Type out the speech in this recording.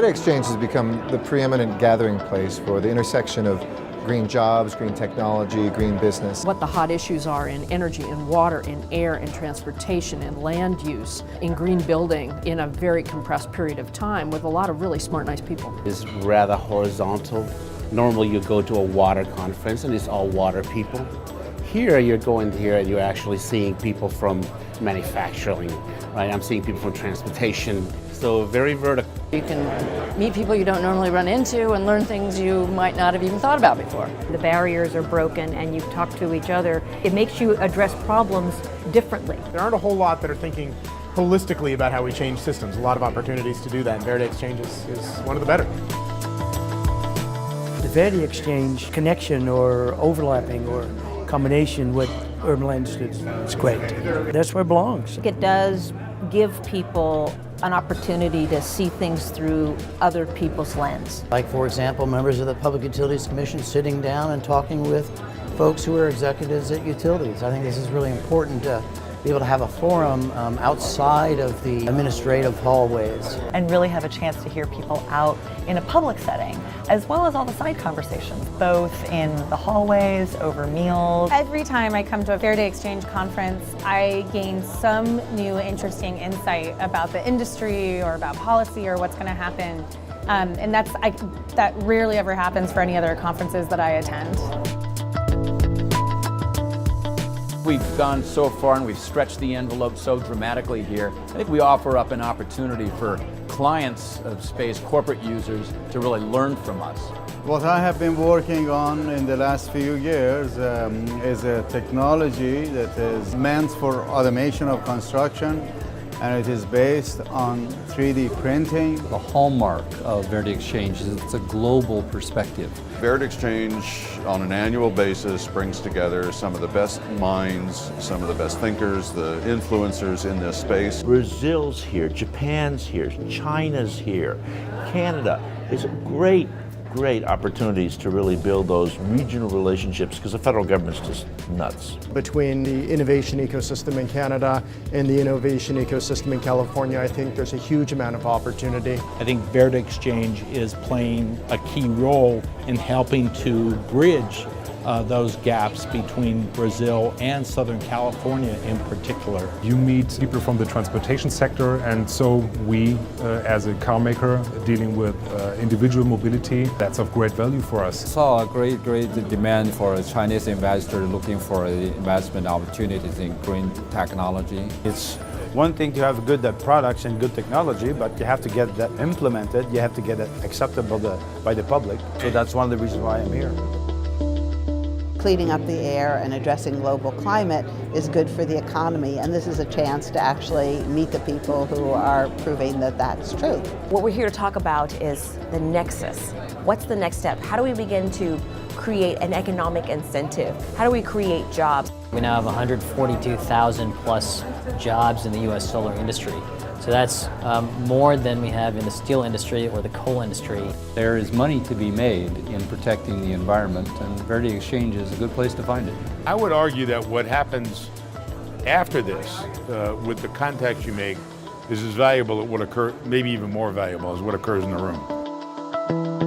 VerdeXchange has become the preeminent gathering place for the intersection of green jobs, green technology, green business. What the hot issues are in energy, in water, in air, in transportation, in land use, in green building in a very compressed period of time with a lot of really smart, nice people. It's rather horizontal. Normally you go to a water conference and it's all water people. Here you're going here and you're actually seeing people from manufacturing, right? I'm seeing people from transportation, so very vertical. You can meet people you don't normally run into and learn things you might not have even thought about before. The barriers are broken and you talk to each other. It makes you address problems differently. There aren't a whole lot that are thinking holistically about how we change systems. A lot of opportunities to do that, and VerdeXchange is one of the better. The VerdeXchange connection or overlapping or combination with urban land institutes, it's great. That's where it belongs. It does give people an opportunity to see things through other people's lens. Like, for example, members of the Public Utilities Commission sitting down and talking with folks who are executives at utilities. I think this is really important to be able to have a forum outside of the administrative hallways. And really have a chance to hear people out in a public setting, as well as all the side conversations, both in the hallways, over meals. Every time I come to a VerdeXchange conference, I gain some new interesting insight about the industry or about policy or what's going to happen. And that rarely ever happens for any other conferences that I attend. We've gone so far and we've stretched the envelope so dramatically here. I think we offer up an opportunity for clients of space, corporate users, to really learn from us. What I have been working on in the last few years is a technology that is meant for automation of construction, and it is based on 3D printing. The hallmark of VerdeXchange is it's a global perspective. VerdeXchange on an annual basis brings together some of the best minds, some of the best thinkers, the influencers in this space. Brazil's here, Japan's here, China's here, Canada. It's great opportunities to really build those regional relationships because the federal government's just nuts. Between the innovation ecosystem in Canada and the innovation ecosystem in California, I think there's a huge amount of opportunity. I think VerdeXchange is playing a key role in helping to bridge those gaps between Brazil and Southern California in particular. You meet people from the transportation sector, and so we, as a car maker dealing with individual mobility, that's of great value for us. Saw a great demand for a Chinese investor looking for investment opportunities in green technology. It's one thing to have good products and good technology, but you have to get that implemented, you have to get it acceptable by the public. So that's one of the reasons why I'm here. Cleaning up the air and addressing global climate is good for the economy, and this is a chance to actually meet the people who are proving that that's true. What we're here to talk about is the nexus. What's the next step? How do we begin to create an economic incentive? How do we create jobs? We now have 142,000 plus jobs in the U.S. solar industry. So that's more than we have in the steel industry or the coal industry. There is money to be made in protecting the environment, and VerdeXchange is a good place to find it. I would argue that what happens after this, with the contacts you make, is as valuable as what occurs, maybe even more valuable as what occurs in the room.